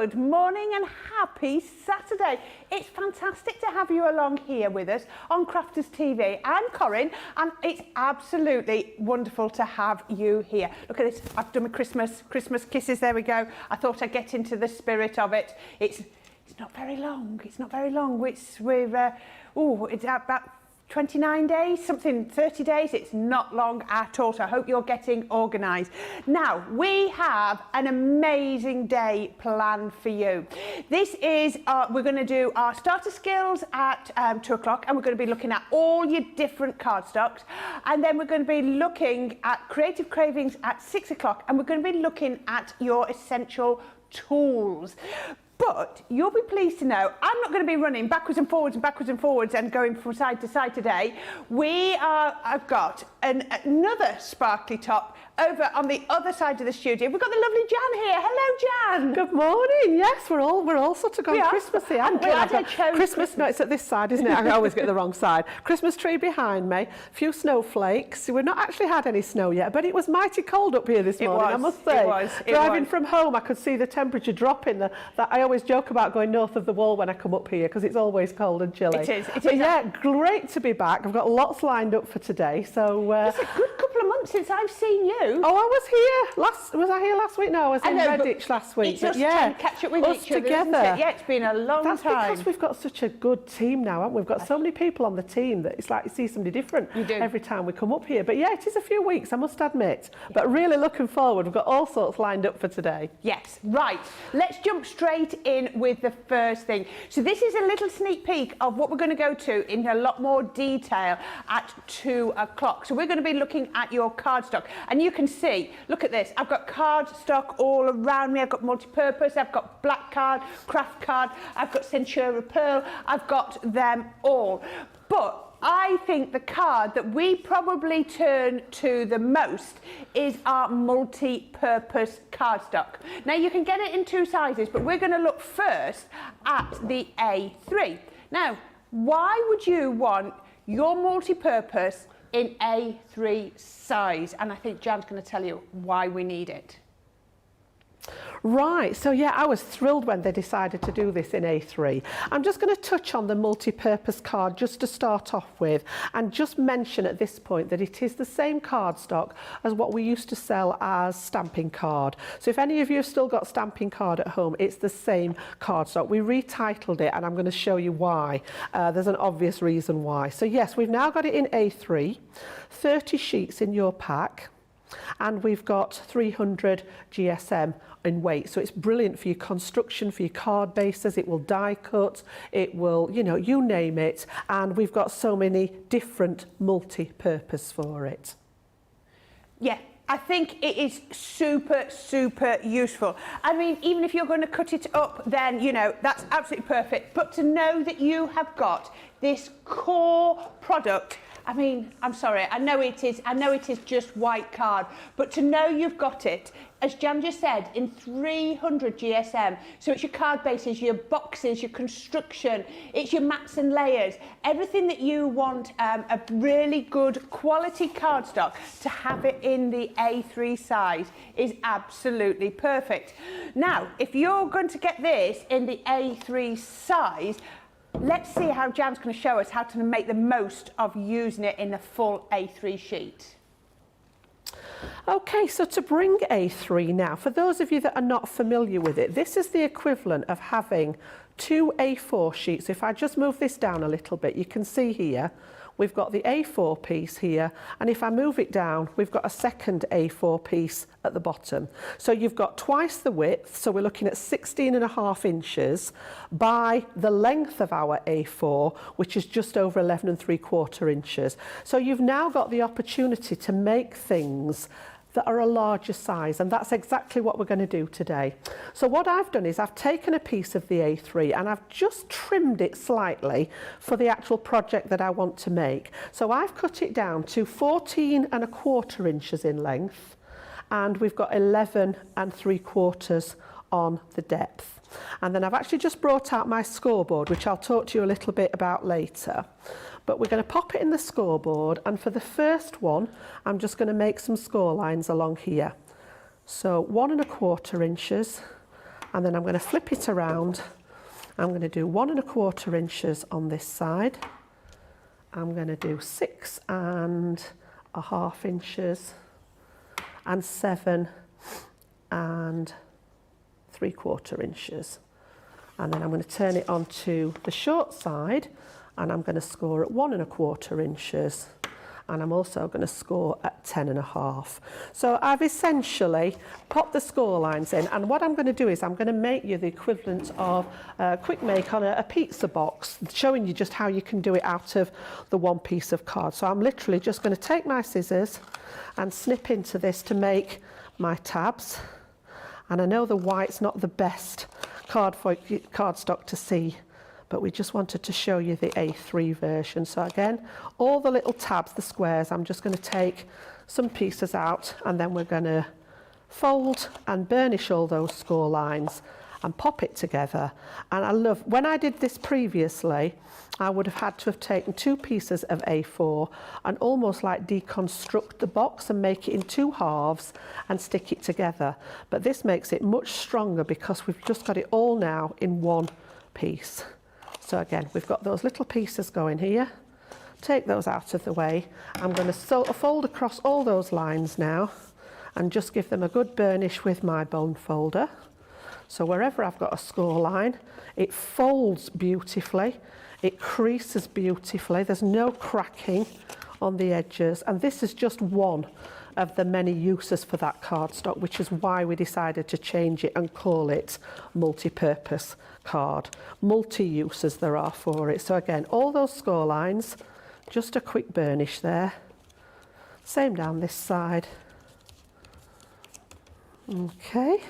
Good morning and happy Saturday. It's fantastic to have you along here with us on Crafters TV. I'm Corrine and it's absolutely wonderful to have you here. Look at this, I've done my Christmas kisses, there we go. I thought I'd get into the spirit of it. It's not very long, it's about 29 days, something 30 days, it's not long at all, so I hope you're getting organised. Now, we have an amazing day planned for you. This is, we're going to do our starter skills at 2 o'clock, and we're going to be looking at all your different cardstocks, and then we're going to be looking at creative cravings at 6 o'clock, and we're going to be looking at your essential tools. But you'll be pleased to know I'm not going to be running backwards and forwards and going from side to side today. I've got another sparkly top over on the other side of the studio. We've got the lovely Jan here. Hello, Jan. Good morning. Yes, we're all sort of gone Christmassy. I'm glad I chose Christmas. No, it's at this side, isn't it? I always get the wrong side. Christmas tree behind me. A few snowflakes. We've not actually had any snow yet, but it was mighty cold up here this morning. I must say. Driving from home, I could see the temperature dropping. I always joke about going north of the wall when I come up here because it's always cold and chilly. It is. But yeah, great to be back. I've got lots lined up for today. So it's a good couple of months since I've seen you. Oh, I was here was I here last week? No, I was in Redditch last week. It's us trying to catch up with each other, together. Isn't it? Yeah, it's been a long time. That's because we've got such a good team now, haven't we? We've got so many people on the team that it's like you see somebody different every time we come up here. But yeah, it is a few weeks, I must admit. Yeah. But really looking forward. We've got all sorts lined up for today. Yes, right. Let's jump straight in with the first thing. So this is a little sneak peek of what we're going to go to in a lot more detail at 2 o'clock. So we're going to be looking at your cardstock, and you can see, look at this, I've got cardstock all around me. I've got multi-purpose, I've got black card, craft card, I've got Centura Pearl, I've got them all. But I think the card that we probably turn to the most is our multi-purpose cardstock. Now you can get it in 2 sizes, but we're going to look first at the A3. Now, why would you want your multi-purpose in A3 size? And I think Jan's going to tell you why we need it. Right, so yeah, I was thrilled when they decided to do this in A3. I'm just going to touch on the multi-purpose card just to start off with, and just mention at this point that it is the same cardstock as what we used to sell as stamping card. So if any of you have still got stamping card at home, it's the same cardstock. We retitled it and I'm going to show you why. There's an obvious reason why. So yes, we've now got it in A3, 30 sheets in your pack, and we've got 300 GSM in weight. So it's brilliant for your construction, for your card bases. It will die cut, it will, you name it. And we've got so many different multi-purpose for it. Yeah. I think it is super, super useful. I mean, even if you're going to cut it up, then, that's absolutely perfect. But to know that you have got this core product, I mean, I'm sorry, I know it is just white card, but to know you've got it, as Jan just said, in 300 GSM, so it's your card bases, your boxes, your construction, it's your mats and layers, everything that you want, a really good quality cardstock, to have it in the A3 size is absolutely perfect. Now, if you're going to get this in the A3 size, let's see how Jan's going to show us how to make the most of using it in the full A3 sheet. Okay, so to bring A3 now, for those of you that are not familiar with it, this is the equivalent of having 2 A4 sheets. If I just move this down a little bit, you can see here, we've got the A4 piece here, and if I move it down, we've got a second A4 piece at the bottom. So you've got twice the width, so we're looking at 16.5 inches by the length of our A4, which is just over 11.75 inches. So you've now got the opportunity to make things that are a larger size, and that's exactly what we're going to do today. So what I've done is I've taken a piece of the A3 and I've just trimmed it slightly for the actual project that I want to make. So I've cut it down to 14.25 inches in length, and we've got 11.75 on the depth. And then I've actually just brought out my scoreboard, which I'll talk to you a little bit about later. But we're going to pop it in the scoreboard, and for the first one, I'm just going to make some score lines along here. So 1.25 inches, And then I'm going to flip it around. I'm going to do 1 1/4 inches on this side. I'm going to do 6 1/2 inches and 7 3/4 inches. And then I'm going to turn it onto the short side and I'm going to score at 1 1/4 inches. And I'm also going to score at 10 1/2. So I've essentially popped the score lines in, and what I'm going to do is I'm going to make you the equivalent of a quick make on a pizza box, showing you just how you can do it out of the one piece of card. So I'm literally just going to take my scissors and snip into this to make my tabs. And I know the white's not the best cardstock to see, but we just wanted to show you the A3 version. So again, all the little tabs, the squares, I'm just going to take some pieces out and then we're going to fold and burnish all those score lines and pop it together. And I love, when I did this previously, I would have had to have taken 2 pieces of A4 and almost like deconstruct the box and make it in 2 halves and stick it together. But this makes it much stronger because we've just got it all now in one piece. So again, we've got those little pieces going here. Take those out of the way. I'm going to fold across all those lines now and just give them a good burnish with my bone folder. So wherever I've got a score line, it folds beautifully, it creases beautifully, there's no cracking on the edges, and this is just one of the many uses for that cardstock, which is why we decided to change it and call it multi-purpose card. Multi-uses there are for it. So again, all those score lines, just a quick burnish there. Same down this side. Okay.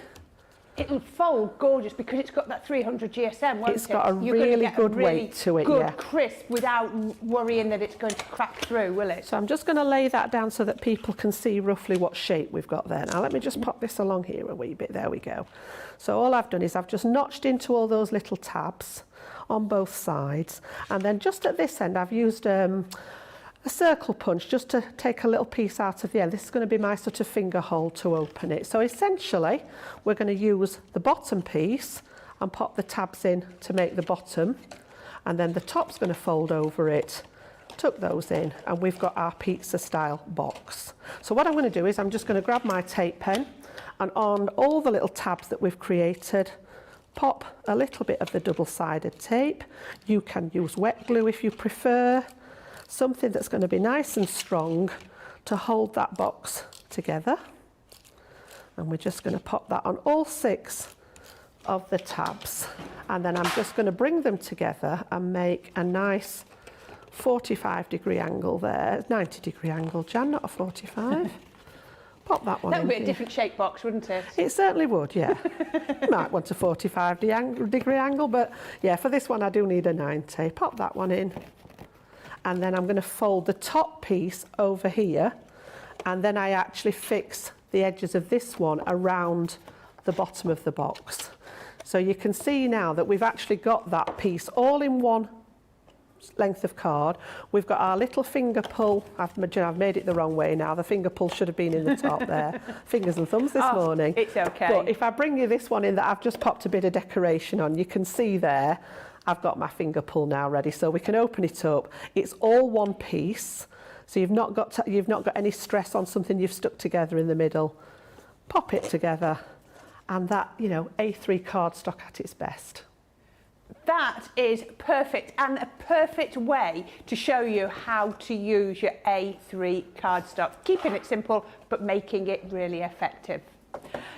It'll fold gorgeous because it's got that 300 GSM, won't it? It's got a really good weight to it, good, yeah. crisp, without worrying that it's going to crack through, will it? So I'm just going to lay that down so that people can see roughly what shape we've got there. Now let me just pop this along here a wee bit. There we go. So all I've done is I've just notched into all those little tabs on both sides, and then just at this end I've used a circle punch just to take a little piece out of the end. This is going to be my sort of finger hole to open it. So essentially we're going to use the bottom piece and pop the tabs in to make the bottom, and then the top's going to fold over it, tuck those in, and we've got our pizza style box. So what I'm going to do is I'm just going to grab my tape pen and on all the little tabs that we've created, pop a little bit of the double-sided tape. You can use wet glue if you prefer. Something that's going to be nice and strong to hold that box together. And we're just going to pop that on all 6 of the tabs. And then I'm just going to bring them together and make a nice 45-degree angle there. 90-degree angle, Jan, not a 45. Pop that one in. That would be a different shape box, wouldn't it? It certainly would, yeah. You might want a 45-degree angle, but yeah, for this one I do need a 90. Pop that one in. And then I'm going to fold the top piece over here, and then I actually fix the edges of this one around the bottom of the box. So you can see now that we've actually got that piece all in one length of card. We've got our little finger pull. I've made it the wrong way now. The finger pull should have been in the top there. Fingers and thumbs this morning. It's okay. But if I bring you this one in that I've just popped a bit of decoration on, you can see there I've got my finger pull now ready, so we can open it up. It's all one piece, so you've not got any stress on something you've stuck together in the middle. Pop it together, and that, you know, A3 cardstock at its best. That is perfect, and a perfect way to show you how to use your A3 cardstock, keeping it simple but making it really effective.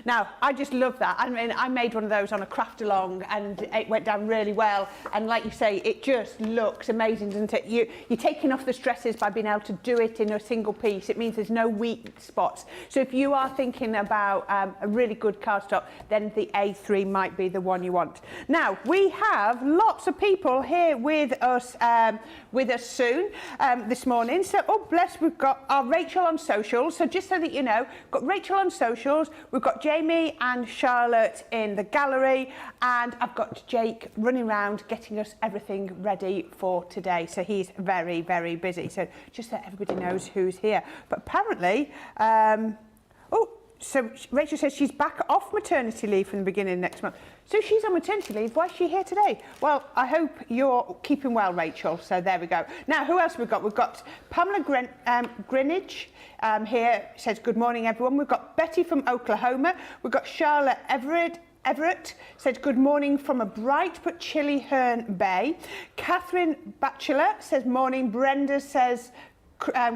Now, I just love that. I mean, I made one of those on a craft along and it went down really well. And like you say, it just looks amazing, doesn't it? You're taking off the stresses by being able to do it in a single piece. It means there's no weak spots. So if you are thinking about a really good cardstock, then the A3 might be the one you want. Now, we have lots of people here with us soon this morning. So, oh, bless, we've got our Rachel on socials. So just so that you know, we've got Rachel on socials. We've got Jamie and Charlotte in the gallery, and I've got Jake running around getting us everything ready for today. So he's very, very busy. So just so everybody knows who's here. But apparently, oh, So Rachel says she's back off maternity leave from the beginning of next month. So she's on maternity leave. Why is she here today? Well, I hope you're keeping well, Rachel. So there we go. Now, who else have we got? We've got Pamela Greenwich here. Says, good morning, everyone. We've got Betty from Oklahoma. We've got Charlotte Everett said, good morning from a bright but chilly Herne Bay. Catherine Batchelor says, morning. Brenda says,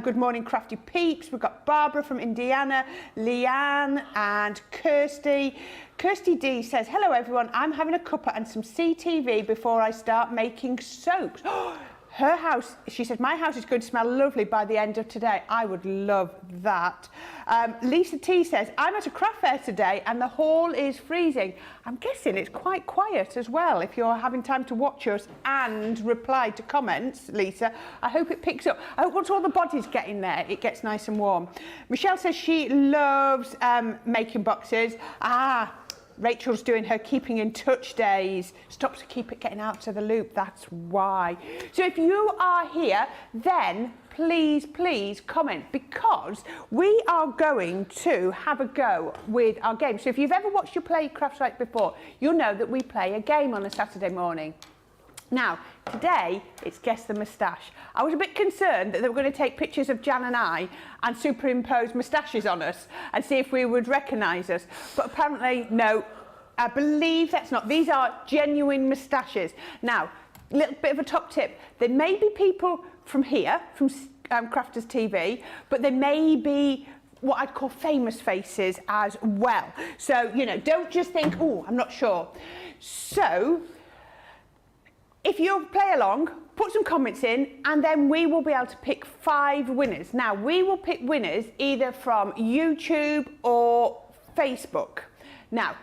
good morning, Crafty Peeps. We've got Barbara from Indiana, Leanne and Kirsty. Kirsty D says, hello, everyone. I'm having a cuppa and some CTV before I start making soaps. Her house, she said, my house is going to smell lovely by the end of today. I would love that. Lisa T says, I'm at a craft fair today and the hall is freezing. I'm guessing it's quite quiet as well if you're having time to watch us and reply to comments, Lisa. I hope it picks up. I hope once all the bodies get in there, it gets nice and warm. Michelle says she loves making boxes. Rachel's doing her keeping in touch days. Stops to keep it getting out of the loop, that's why. So if you are here, then please comment, because we are going to have a go with our game. So if you've ever watched your Play Craft Site before, you'll know that we play a game on a Saturday morning. Now, today, it's Guess the Moustache. I was a bit concerned that they were going to take pictures of Jan and I and superimpose moustaches on us and see if we would recognise us. But apparently, no, I believe that's not. These are genuine moustaches. Now, a little bit of a top tip. There may be people from here, from Crafters TV, but there may be what I'd call famous faces as well. So, you know, don't just think, oh, I'm not sure. So, if you play along, put some comments in, and then we will be able to pick 5 winners. Now, we will pick winners either from YouTube or Facebook. Now,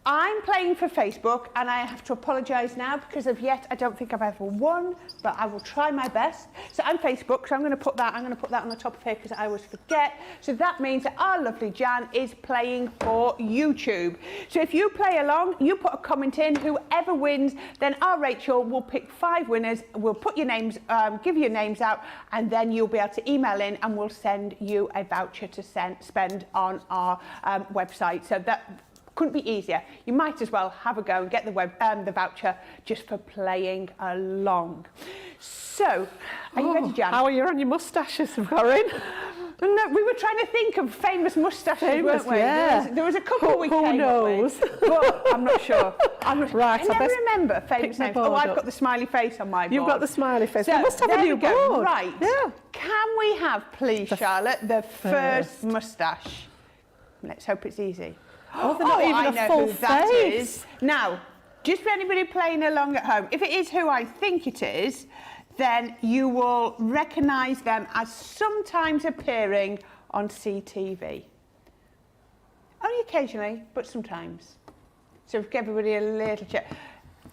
I'm playing for Facebook, and I have to apologise now because of yet I don't think I've ever won, but I will try my best. So I'm Facebook, so I'm going to put that on the top of here because I always forget. So that means that our lovely Jan is playing for YouTube. So if you play along, you put a comment in, whoever wins, then our Rachel will pick 5 winners. We'll put your names, give your names out, and then you'll be able to email in, and we'll send you a voucher to spend on our website. So that couldn't be easier. You might as well have a go and get the voucher just for playing along. So, are you ready, Jan? How are you on your moustaches, Corrine? No, we were trying to think of famous moustaches, weren't we? Yeah. There was a couple we came knows? up with, but I'm not sure. Right, I never remember famous names. Oh, I've got the smiley face on my board. You've got the smiley face. So, we must have a new board. Right. Yeah. Can we have, please, Charlotte, the first moustache? Let's hope it's easy. Oh, they're not even a full face. Now, just for anybody playing along at home, if it is who I think it is, then you will recognise them as sometimes appearing on CTV. Only occasionally, but sometimes. So give everybody a little check.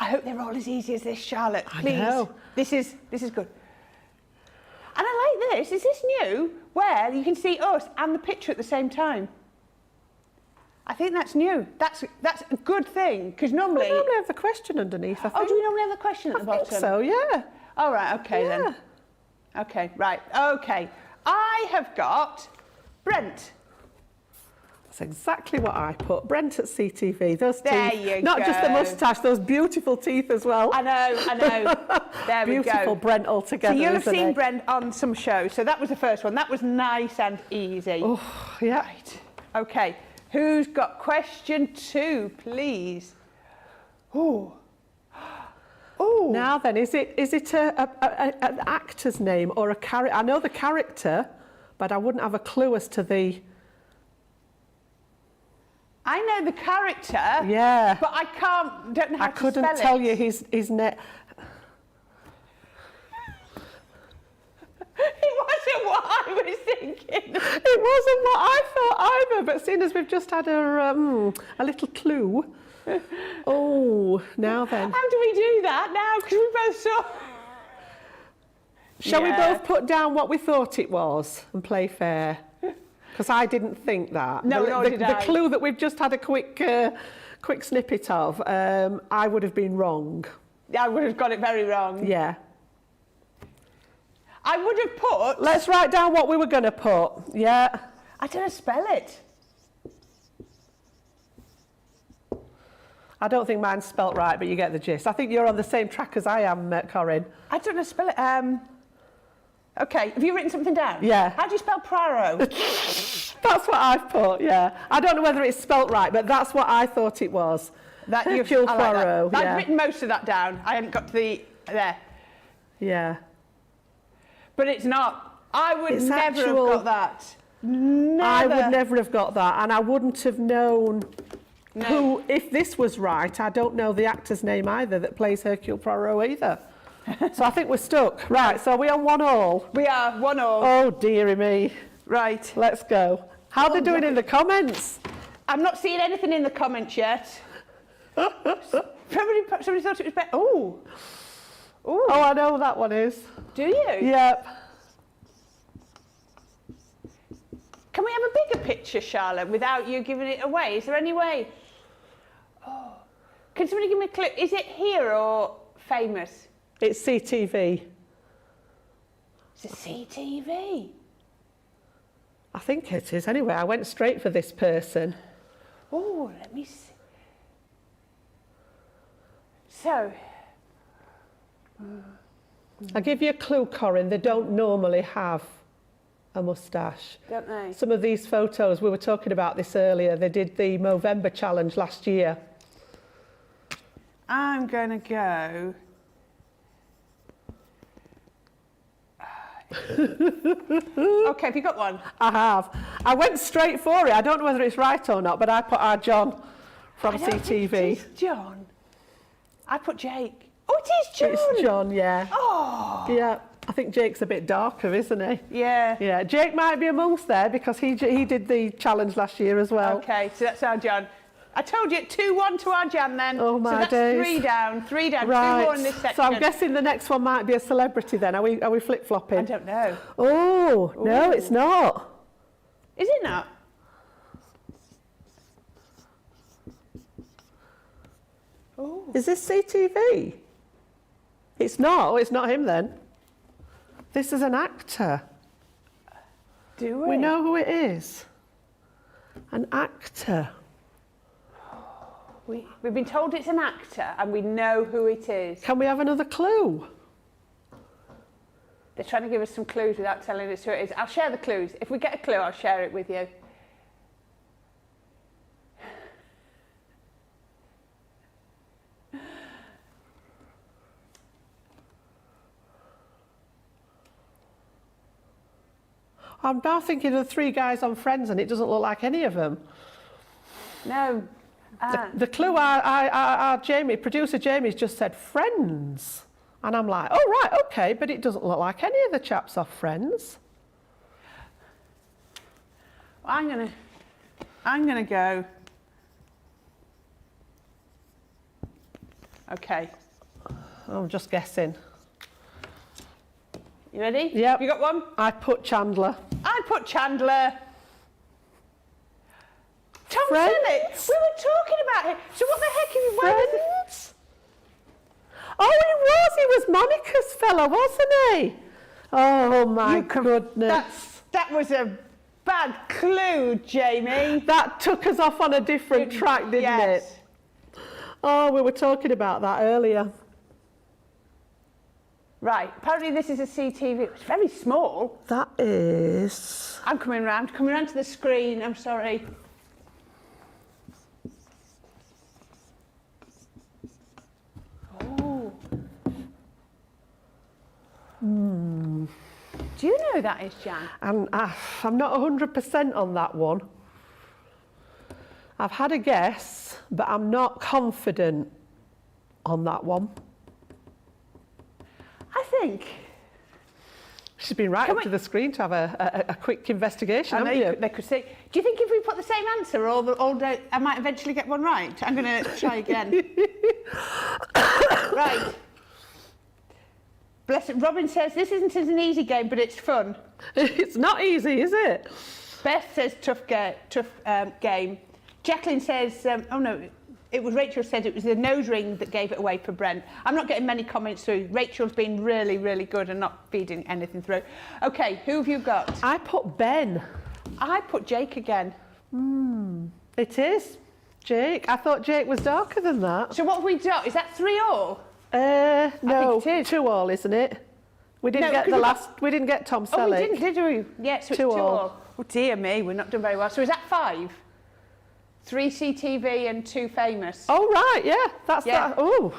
I hope they're all as easy as this, Charlotte. Please. I know. This is good. And I like this. Is this new? Where you can see us and the picture at the same time. I think that's new. That's a good thing, because normally... We normally have the question underneath, I think. Oh, do we normally have the question at the bottom? I think so, yeah. All right, okay then. Okay, right, okay. I have got Brent. That's exactly what I put. Brent at CTV. Those teeth. There you Not go. just the moustache, those beautiful teeth as well. I know. There we go. Beautiful Brent altogether, So you'll have seen he? Brent on some shows. So that was the first one. That was nice and easy. Oh, yeah. Right, okay. Who's got question 2, please? Oh. Now then, is it an actor's name or a character? I know the character, but I wouldn't have a clue as to the... I know the character. Yeah. But I don't know how to spell it. I couldn't tell you his name. It wasn't what I was thinking. It wasn't what I thought either, but seeing as we've just had a little clue. Oh, now then. How do we do that now? Because we both saw... Shall we both put down what we thought it was and play fair? Because I didn't think that. No, nor did I. The clue that we've just had a quick snippet of, I would have been wrong. I would have got it very wrong. Yeah. I would have put... Let's write down what we were going to put. Yeah. I don't know spell it. I don't think mine's spelt right, but you get the gist. I think you're on the same track as I am, Corrine. I don't know how to spell it. Okay, have you written something down? Yeah. How do you spell Praro? That's what I've put, yeah. I don't know whether it's spelt right, but that's what I thought it was. That Hercule I like that. Poirot, yeah. I've written most of that down. I hadn't got to the there. Yeah. But it's not. I would It's never actual- have got that. Never. I would never have got that, and I wouldn't have known No. who, if this was right, I don't know the actor's name either that plays Hercule Poirot either. So I think we're stuck. Right, so are we on 1-1? We are 1-1. Oh, dearie me. Right. Let's go. How are they doing in the comments? I'm not seeing anything in the comments yet. Somebody thought it was better. Oh. Oh, I know what that one is. Do you? Yep. Can we have a bigger picture, Charlotte, without you giving it away? Is there any way? Oh. Can somebody give me a clue? Is it here or famous? It's CTV. It's a CTV. I think it is. Anyway, I went straight for this person. Oh, let me see. So. I'll give you a clue, Corrine. They don't normally have a moustache. Don't they? Some of these photos, we were talking about this earlier, they did the Movember challenge last year. I'm going to go. Okay, have you got one? I have. I went straight for it. I don't know whether it's right or not, but I put our John from I don't think CTV. it is John. I put Jake. Oh, it is John. It's John, yeah. Oh. Yeah, I think Jake's a bit darker, isn't he? Yeah. Yeah, Jake might be amongst there because he did the challenge last year as well. Okay, so that's our John. I told you, 2-1 to our Jan then. Oh, my so that's days. 3 down, 3 down, Right. 2 more in this section. So I'm guessing the next one might be a celebrity then. Are we flip-flopping? I don't know. Oh, no, Ooh. it's not. Is it not? Oh. Is this CTV? It's not. Oh, it's not him then. This is an actor. Do we? We know who it is. An actor. We've been told it's an actor and we know who it is. Can we have another clue? They're trying to give us some clues without telling us who it is. I'll share the clues. If we get a clue, I'll share it with you. I'm now thinking of the 3 guys on Friends and it doesn't look like any of them. No. The clue our Jamie, producer Jamie's just said Friends. And I'm like, oh, right, okay, but it doesn't look like any of the chaps off Friends. I'm gonna go. Okay. I'm just guessing. You ready? Yep. You got one? I put Chandler. I put Chandler. Tom Friends? Selleck. We were talking about him. So what the heck are you Friends? Oh, he was Monica's fella, wasn't he? Oh, my goodness. That was a bad clue, Jamie. That took us off on a different track, didn't Yes. it? Oh, we were talking about that earlier. Right, apparently this is a CTV. It's very small. That is... I'm coming round to the screen, I'm sorry. Oh. Do you know who that is, Jan? And I'm not 100% on that one. I've had a guess, but I'm not confident on that one. I think. She's been right Can up to the screen to have a quick investigation, I know haven't you? they could say. Do you think if we put the same answer all day, I might eventually get one right? I'm going to try again. Right. Bless it. Robin says this isn't an easy game, but it's fun. It's not easy, is it? Beth says tough game. Jacqueline says, oh no, it was Rachel said it was the nose ring that gave it away for Brent. I'm not getting many comments through. Rachel's been really, really good and not feeding anything through. Okay, who have you got? I put Ben. I put Jake again. It is. Jake? I thought Jake was darker than that. So what have we done? Is that 3-all? No, I think it is. 2-all, isn't it? We didn't get the last. We didn't get Tom Selleck. Oh, we didn't, did we? Yeah, so it's 2-all. Oh dear me, we're not done very well. So is that 5? 3 CTV and 2 famous. Oh right, yeah, that's that. Oh,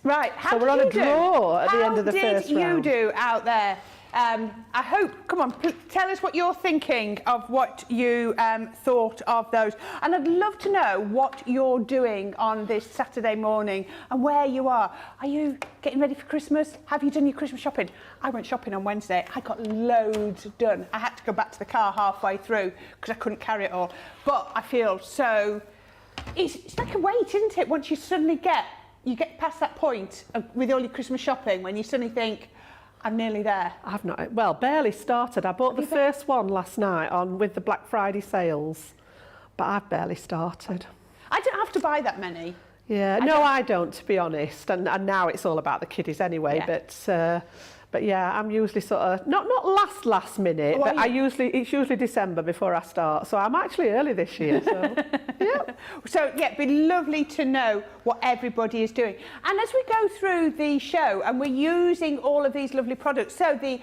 right. How so we're on a draw at the end of the first round. How did you do out there? I hope, come on, tell us what you're thinking of what you thought of those. And I'd love to know what you're doing on this Saturday morning and where you are. Are you getting ready for Christmas? Have you done your Christmas shopping? I went shopping on Wednesday. I got loads done. I had to go back to the car halfway through because I couldn't carry it all. But I feel so... It's like a weight, isn't it? Once you suddenly get past that point with all your Christmas shopping when you suddenly think, I'm nearly there. I've not, well, barely started. I bought the first one last night on with the Black Friday sales, but I've barely started. I don't have to buy that many. Yeah, I don't, to be honest. And now it's all about the kiddies anyway. Yeah. But yeah, I'm usually sort of not last minute, but it's usually December before I start. So I'm actually early this year. So yeah. So yeah, it'd be lovely to know what everybody is doing. And as we go through the show, and we're using all of these lovely products, so the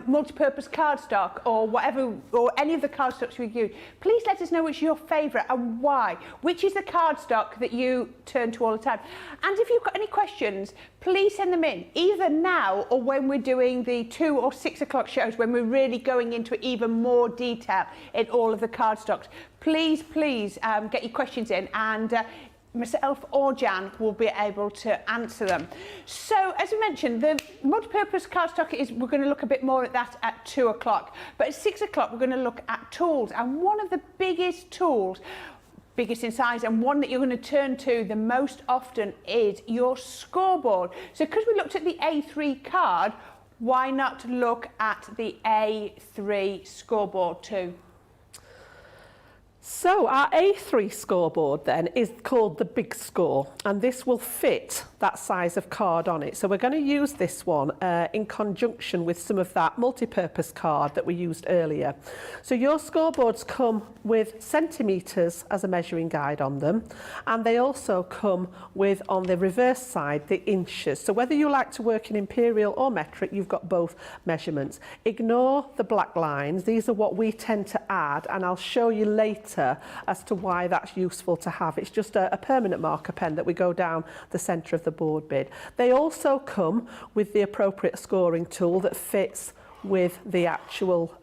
multi-purpose cardstock or whatever, or any of the cardstocks we use, please let us know which is your favourite and why. Which is the cardstock that you turn to all the time? And if you've got any questions, please send them in, either now or when we're doing the 2 or 6 o'clock shows, when we're really going into even more detail in all of the cardstocks. Please get your questions in, and myself or Jan will be able to answer them. So, as we mentioned, the multi-purpose cardstock we're going to look a bit more at that at 2 o'clock. But at 6 o'clock, we're going to look at tools, and one of the biggest tools, biggest in size, and one that you're going to turn to the most often is your scoreboard. So because we looked at the A3 card, why not look at the A3 scoreboard too? So our A3 scoreboard then is called the Big Score, and this will fit that size of card on it. So we're going to use this one in conjunction with some of that multi-purpose card that we used earlier. So your scoreboards come with centimetres as a measuring guide on them, and they also come with, on the reverse side, the inches. So whether you like to work in imperial or metric, you've got both measurements. Ignore the black lines. These are what we tend to add, and I'll show you later as to why that's useful to have. It's just a permanent marker pen that we go down the centre of the board bid. They also come with the appropriate scoring tool that fits with the actual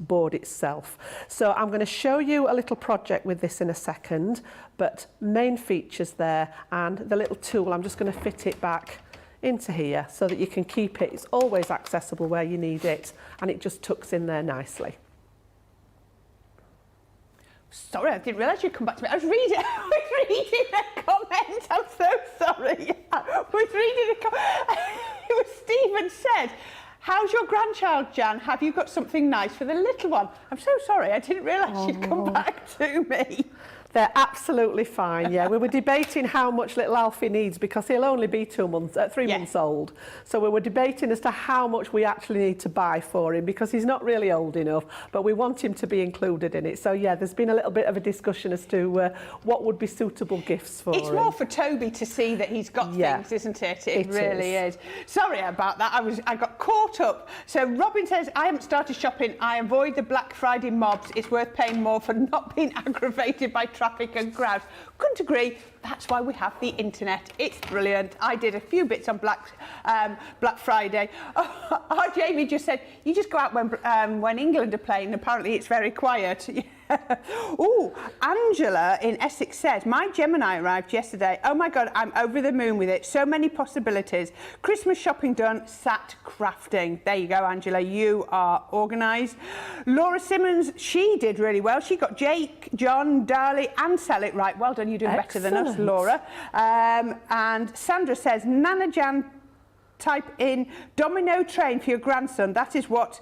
board itself. So I'm going to show you a little project with this in a second, but main features there, and the little tool, I'm just going to fit it back into here so that you can keep it. It's always accessible where you need it, and it just tucks in there nicely. Sorry, I didn't realise you'd come back to me. I was reading a comment. I'm so sorry. I was reading a comment. It was Stephen said, how's your grandchild, Jan? Have you got something nice for the little one? I'm so sorry. I didn't realise you'd come back to me. They're absolutely fine, yeah. We were debating how much little Alfie needs because he'll only be 3 months old. So we were debating as to how much we actually need to buy for him because he's not really old enough, but we want him to be included in it. So yeah, there's been a little bit of a discussion as to what would be suitable gifts for him. It's more for Toby to see that he's got things, isn't it? It really is. Sorry about that. I got caught up. So Robin says, I haven't started shopping. I avoid the Black Friday mobs. It's worth paying more for not being aggravated by traffic and crowds. Couldn't agree. That's why we have the internet. It's brilliant. I did a few bits on Black Friday. Oh, Jamie just said, you just go out when England are playing. Apparently it's very quiet. Oh, Angela in Essex says, my Gemini arrived yesterday. Oh my God, I'm over the moon with it. So many possibilities. Christmas shopping done, sat crafting. There you go, Angela. You are organised. Laura Simmons, she did really well. She got Jake, John, Darley and Selleck right. Well done, you're doing better than us, Laura. And Sandra says, Nana Jan, type in domino train for your grandson. That is what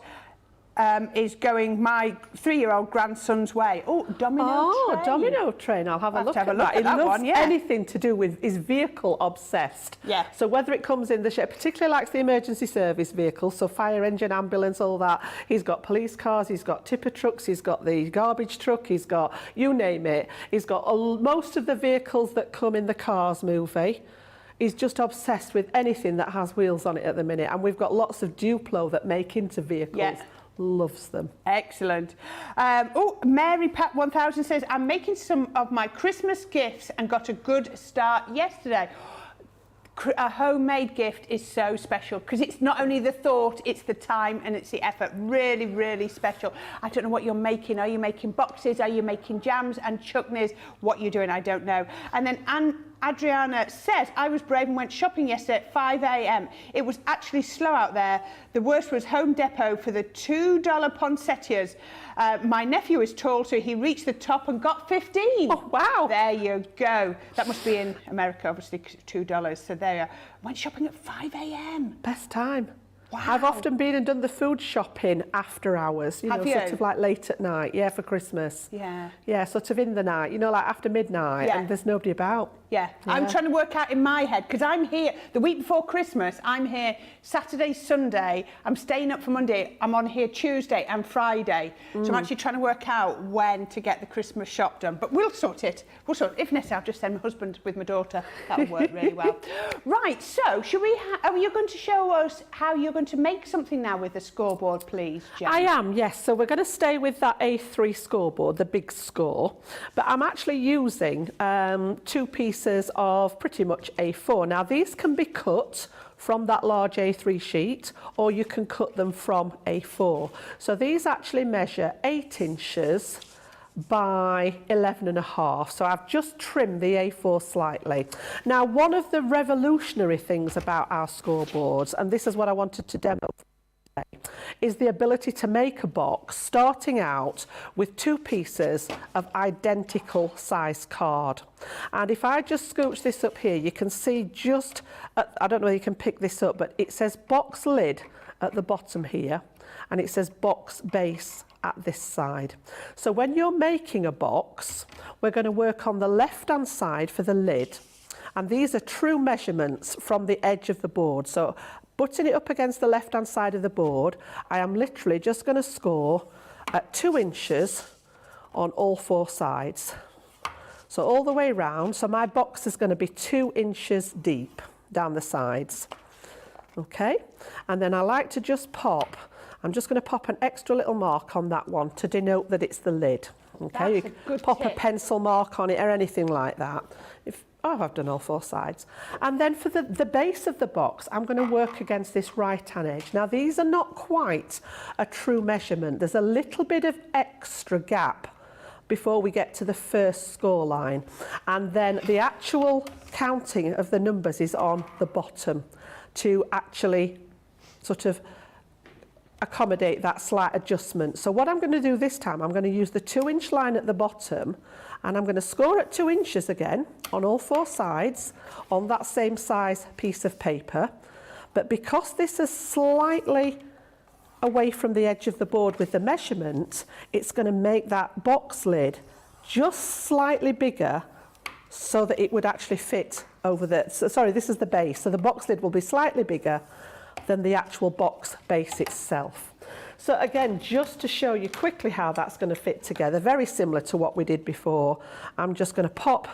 is going my 3-year-old grandson's way. Oh, domino train. Domino train. I'll have a look at that. He loves one, yeah. Anything to do with is vehicle obsessed. Yeah. So whether it comes in the shape, particularly likes the emergency service vehicles, so fire engine, ambulance, all that. He's got police cars, he's got tipper trucks, he's got the garbage truck, he's got, you name it. He's got most of the vehicles that come in the Cars movie. He's just obsessed with anything that has wheels on it at the minute. And we've got lots of Duplo that make into vehicles. Yeah. Loves them. Excellent. Mary Pat 1000 says, I'm making some of my Christmas gifts and got a good start yesterday. A homemade gift is so special because it's not only the thought, it's the time and it's the effort. Really, really special. I don't know what you're making. Are you making boxes? Are you making jams and chutneys? What you're doing, I don't know. And then Adriana says, I was brave and went shopping yesterday at 5 a.m. It was actually slow out there. The worst was Home Depot for the $2 poinsettias. My nephew is tall, so he reached the top and got 15. Oh, wow. There you go. That must be in America, obviously, $2. So there you are. Went shopping at 5 a.m. Best time. Wow. I've often been and done the food shopping after hours, you know, sort of like late at night, yeah, for Christmas. Yeah. Yeah, sort of in the night, you know, like after midnight, and there's nobody about. Yeah. I'm trying to work out in my head, because I'm here, the week before Christmas, I'm here Saturday, Sunday, I'm staying up for Monday, I'm on here Tuesday and Friday. So I'm actually trying to work out when to get the Christmas shop done. But we'll sort it. We'll sort it. If necessary, I'll just send my husband with my daughter. That'll work really well. Right, so should we, are you going to show us how you're going to make something now with the scoreboard, please, Jan? I am, yes. So we're going to stay with that A3 scoreboard, the big score. But I'm actually using 2 pieces of pretty much A4. Now, these can be cut from that large A3 sheet, or you can cut them from A4. So these actually measure 8 inches by 11.5. So I've just trimmed the A4 slightly. Now, one of the revolutionary things about our scoreboards, and this is what I wanted to demo today, is the ability to make a box starting out with 2 pieces of identical size card. And if I just scooch this up here, you can see just, I don't know whether you can pick this up, but it says box lid at the bottom here, and it says box base at this side. So when you're making a box, we're going to work on the left-hand side for the lid. And these are true measurements from the edge of the board. So butting it up against the left-hand side of the board, I am literally just going to score at 2 inches on all 4 sides. So all the way round. So my box is going to be 2 inches deep down the sides. Okay. And then I like to just pop, I'm just going to pop an extra little mark on that one to denote that it's the lid. Okay. You can pop a pencil mark on it or anything like that. I've done all 4 sides. And then for the base of the box, I'm going to work against this right-hand edge. Now, these are not quite a true measurement. There's a little bit of extra gap before we get to the first score line. And then the actual counting of the numbers is on the bottom to actually sort of accommodate that slight adjustment. So what I'm going to do this time, I'm going to use the 2-inch line at the bottom, and I'm going to score at 2 inches again on all 4 sides on that same size piece of paper. But because this is slightly away from the edge of the board with the measurement, it's going to make that box lid just slightly bigger so that it would actually fit over the, sorry, this is the base. So the box lid will be slightly bigger than the actual box base itself. So again, just to show you quickly how that's going to fit together, very similar to what we did before, I'm just going to pop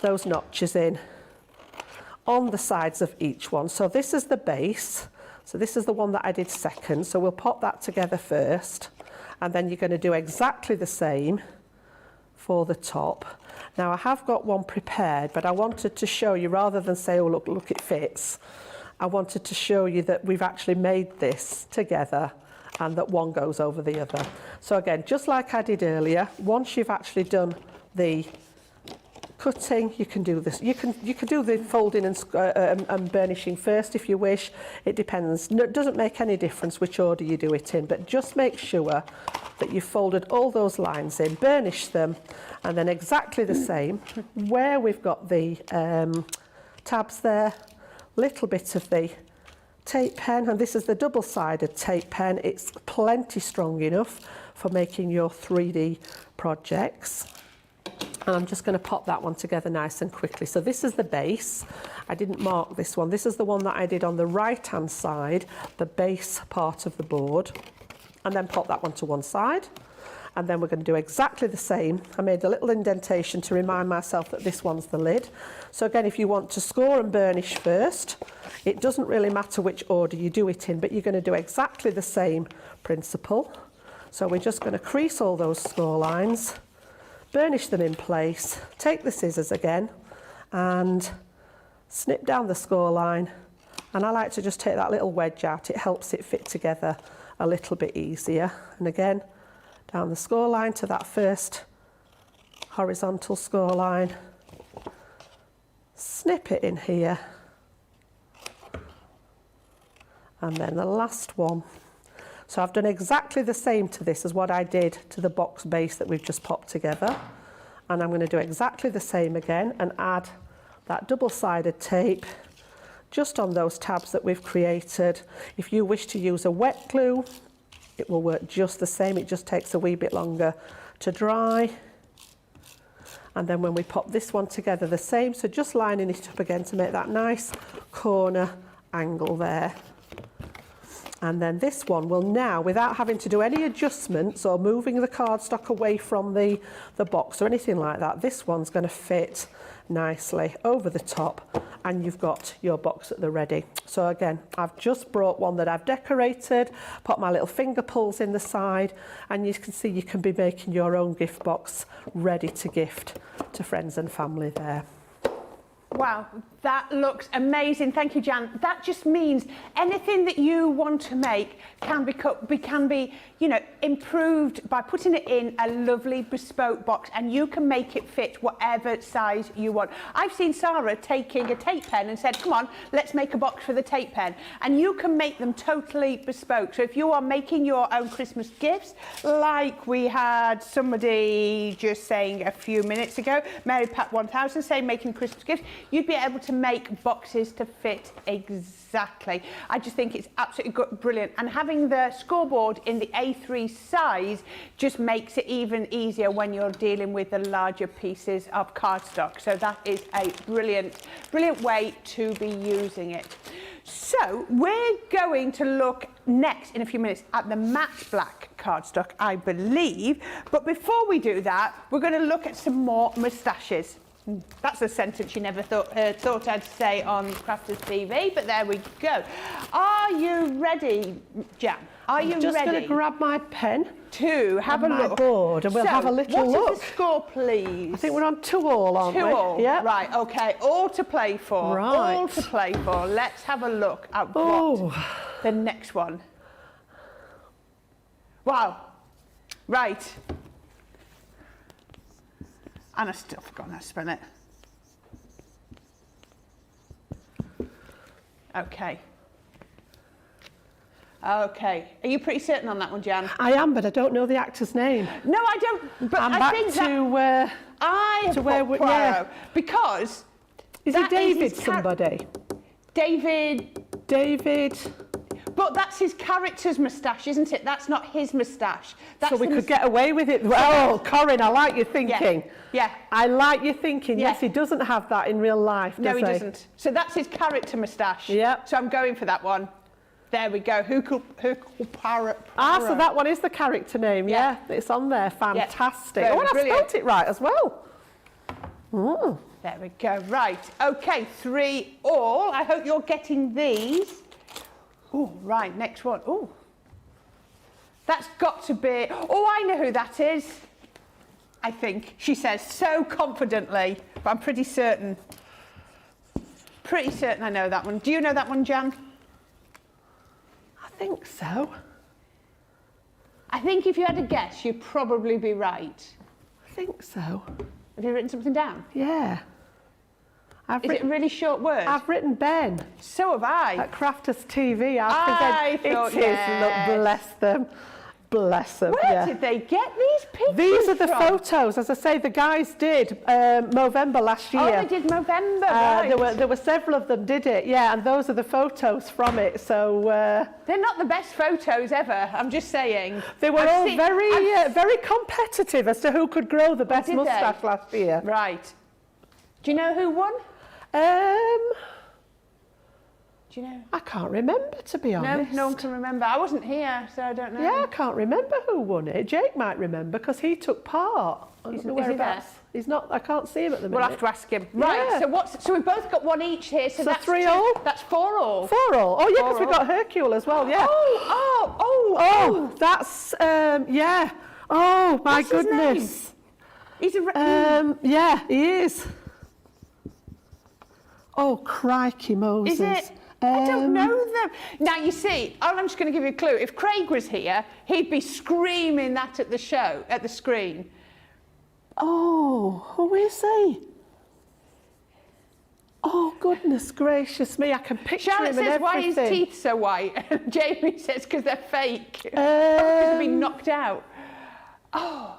those notches in on the sides of each one. So this is the base. So this is the one that I did second. So we'll pop that together first. And then you're going to do exactly the same for the top. Now I have got one prepared, but I wanted to show you, rather than say, oh, look, it fits. I wanted to show you that we've actually made this together and that one goes over the other. So again, just like I did earlier, once you've actually done the cutting, you can do this. You can do the folding and burnishing first if you wish. It depends. No, it doesn't make any difference which order you do it in, but just make sure that you've folded all those lines in, burnish them, and then exactly the same where we've got the tabs there, little bit of the tape pen, and this is the double-sided tape pen. It's plenty strong enough for making your 3D projects. And I'm just going to pop that one together nice and quickly. So this is the base. I didn't mark this one. This is the one that I did on the right-hand side, the base part of the board. And then pop that one to one side. And then we're going to do exactly the same. I made a little indentation to remind myself that this one's the lid. So again, if you want to score and burnish first, it doesn't really matter which order you do it in, but you're going to do exactly the same principle. So we're just going to crease all those score lines, burnish them in place, take the scissors again and snip down the score line. And I like to just take that little wedge out. It helps it fit together a little bit easier. And again, down the score line to that first horizontal score line, snip it in here, and then the last one. So I've done exactly the same to this as what I did to the box base that we've just popped together, and I'm going to do exactly the same again and add that double-sided tape just on those tabs that we've created. If you wish to use a wet glue, it will work just the same. It just takes a wee bit longer to dry. And then when we pop this one together, the same. So just lining it up again to make that nice corner angle there. And then this one will now, without having to do any adjustments or moving the cardstock away from the box or anything like that, this one's going to fit nicely over the top, and you've got your box at the ready. So again, I've just brought one that I've decorated, put my little finger pulls in the side, and you can see you can be making your own gift box ready to gift to friends and family there. Wow, that looks amazing. Thank you, Jan. That just means anything that you want to make can be, you know, improved by putting it in a lovely bespoke box, and you can make it fit whatever size you want. I've seen Sarah taking a tape pen and said, come on, let's make a box for the tape pen. And you can make them totally bespoke. So if you are making your own Christmas gifts, like we had somebody just saying a few minutes ago, Mary Pat 1000 saying making Christmas gifts, you'd be able to make boxes to fit exactly. I just think it's absolutely brilliant. And having the scoreboard in the A3 size just makes it even easier when you're dealing with the larger pieces of cardstock. So that is a brilliant, brilliant way to be using it. So we're going to look next in a few minutes at the matte black cardstock, I believe. But before we do that, we're going to look at some more moustaches. That's a sentence you never thought I'd say on Crafters TV, but there we go. Are you ready, Jan? Are you ready? I'm just going to grab my pen to have a look. Board, and we'll have a little look. What is the score, please? I think we're on 2-all, aren't we? 2-all. Yeah. Right. Okay. All to play for. Right. All to play for. Let's have a look at what the next one. Wow. Right. And I still forgot how to spell it. Okay. Okay. Are you pretty certain on that one, Jan? I am, but I don't know the actor's name. No, I don't. But I'm I back think to I have to where put we, Poirot because is it David somebody? David. But that's his character's moustache, isn't it? That's not his moustache. That's so we could get away with it. Oh, Corrine, I like your thinking. Yeah. I like your thinking. Yeah. Yes, he doesn't have that in real life, No, he doesn't. So that's his character moustache. Yeah. So I'm going for that one. There we go. Hercule Poirot. Ah, so that one is the character name. Yeah, it's on there. Fantastic. Yeah. Oh, and Brilliant. I spelt it right as well. Mm. There we go. Right. Okay, 3-all. I hope you're getting these. Oh, right, next one. Oh, that's got to be... Oh, I know who that is. I think, she says so confidently, but I'm pretty certain. Pretty certain I know that one. Do you know that one, Jan? I think so. I think if you had a guess, you'd probably be right. I think so. Have you written something down? Yeah. Is it a really short word? I've written Ben. So have I. At Crafters TV, I thought, it is, look, bless them. Bless them. Where did they get these pictures These are the from? photos. As I say, the guys did Movember last year. Oh, they did Movember, right. There were several of them did it, yeah, and those are the photos from it. So they're not the best photos ever. I'm just saying. they were all very competitive as to who could grow the best moustache last year. Right. Do you know who won? Do you know? I can't remember, to be honest. No one can remember. I wasn't here, so I don't know. Yeah, I can't remember who won it. Jake might remember because he took part. Is he there? He's not. I can't see him at the minute. We'll have to ask him. Right. Yeah. So we've both got one each here. So that's 3 all. That's 4 all. 4 all. Oh yeah, because 4 we've got Hercule as well. Yeah. Oh. That's yeah. Oh my What's his goodness. He's a. Yeah, he is. Oh crikey, Moses. Is it? I don't know them. Now, you see, I'm just going to give you a clue. If Craig was here, he'd be screaming that at the show, at the screen. Oh, who is he? Oh, goodness gracious me, I can picture Charlotte him and says, why are his everything. teeth so white? And Jamie says, because they're fake. Because they've been knocked out. Oh.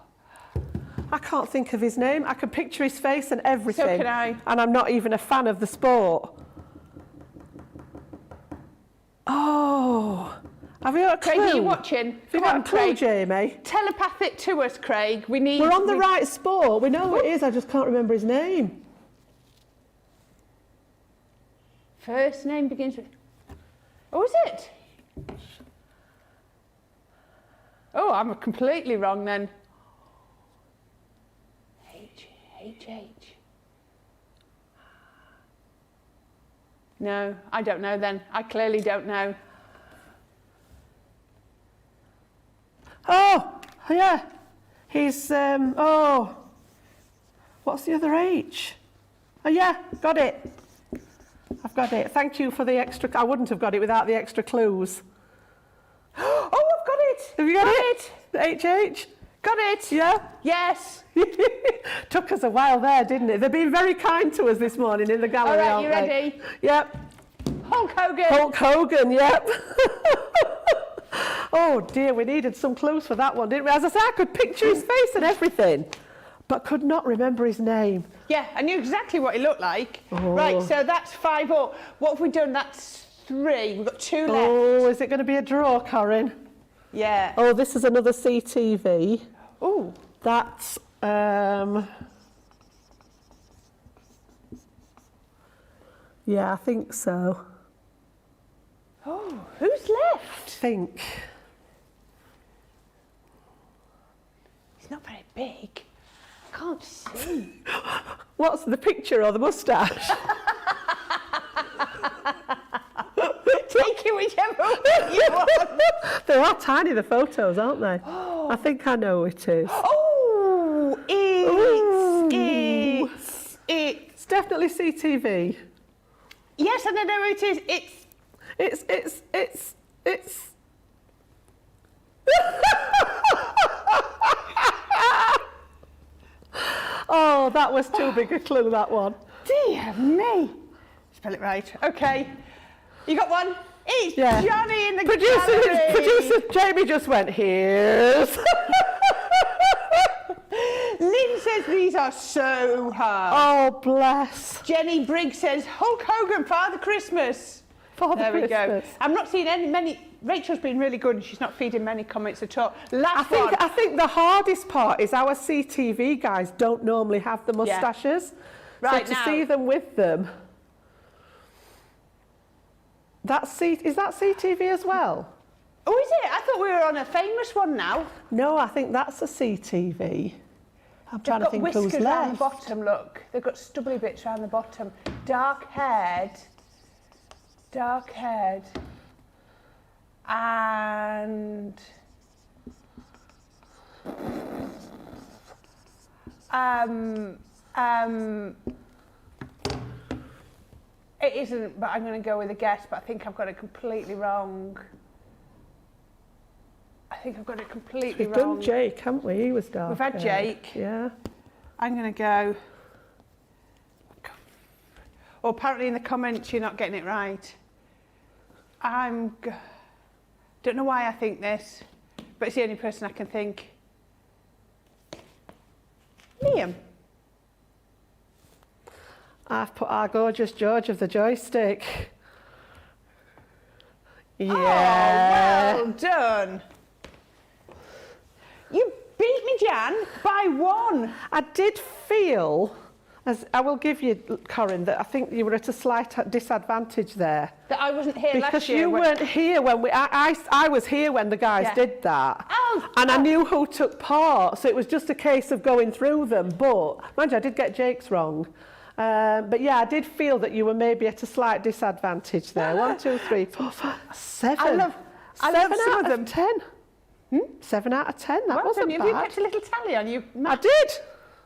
I can't think of his name. I can picture his face and everything. So can I. And I'm not even a fan of the sport. Oh, have you got a clue? Craig, are you watching? Have you got a clue, Jamie? Telepath it to us, Craig. We're on the right sport. We know who it is. I just can't remember his name. First name begins with... Oh, is it? Oh, I'm completely wrong then. H. No, I don't know then. I clearly don't know. Oh, yeah. He's, what's the other H? Oh, yeah, got it. I've got it. Thank you for the extra. I wouldn't have got it without the extra clues. Oh, I've got it. Have you got it? HH? Got it. Yeah? Yes. Took us a while there, didn't it? They've been very kind to us this morning in the gallery, All right, you aren't ready? Yep. Hulk Hogan. Hulk Hogan, yep. Oh dear, we needed some clues for that one, didn't we? As I say, I could picture his face and everything, but could not remember his name. Yeah, I knew exactly what he looked like. Oh. Right, so that's 5 all. What have we done? That's 3. We've got 2 left. Oh, is it going to be a draw, Corrine? Yeah. Oh, this is another CTV. Oh. That's, yeah, I think so. Oh, who's left? Think. It's not very big. I can't see. What's the picture or the moustache? Take it whichever way you want. They are tiny, the photos, aren't they? I think I know who it is. Oh, It's definitely CTV. Yes, I don't know who it is. It's Oh, that was too big a clue, that one. Dear me. Spell it right. Okay. You got one? It's Johnny in the gallery. Producer Jamie just went, here's. Lynn says these are so hard. Oh, bless. Jenny Briggs says Hulk Hogan, Father Christmas. There we go. I'm not seeing many. Rachel's been really good and she's not feeding many comments at all. I think the hardest part is our CTV guys don't normally have the moustaches. Yeah. Right, so to see them with them. Is that CTV as well? Oh, is it? I thought we were on a famous one now. No, I think that's a CTV. I'm trying to think who's left. They've got whiskers around the left. bottom, look. They've got stubbly bits around the bottom. Dark-haired. And... It isn't, but I'm going to go with a guess, but I think I've got it completely wrong. We've done Jake, haven't we? He was dark. We've had Jake. Yeah. I'm going to go... Oh, apparently in the comments you're not getting it right. Don't know why I think this, but it's the only person I can think. Liam. I've put our gorgeous George of the joystick. Yeah. Oh, well done. You beat me, Jan, by 1. I did feel, as I will give you, Corrine, that I think you were at a slight disadvantage there. That I wasn't here last Because year. you weren't here when I was here when the guys did that. I knew who took part, so it was just a case of going through them. But, mind you, I did get Jake's wrong. But yeah, I did feel that you were maybe at a slight disadvantage there. 1, 2, 3, 4, 5, 7. I love some of them. 10. 7 out of 10. That wasn't bad. Have you kept a little tally on you? I did.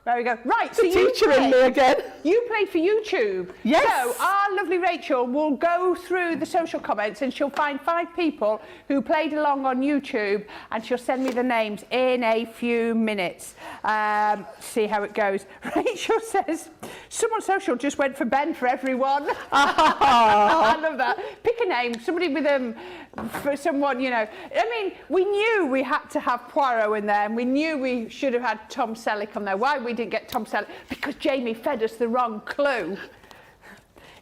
There we go. Right, The teacher in me again. You played for YouTube. Yes. So our lovely Rachel will go through the social comments and she'll find 5 people who played along on YouTube and she'll send me the names in a few minutes. See how it goes. Rachel says, someone social just went for Ben for everyone. I love that. Pick a name, somebody with for someone, you know. I mean, we knew we had to have Poirot in there and we knew we should have had Tom Selleck on there. Why we didn't get Tom Selleck? Because Jamie fed us the wrong clue.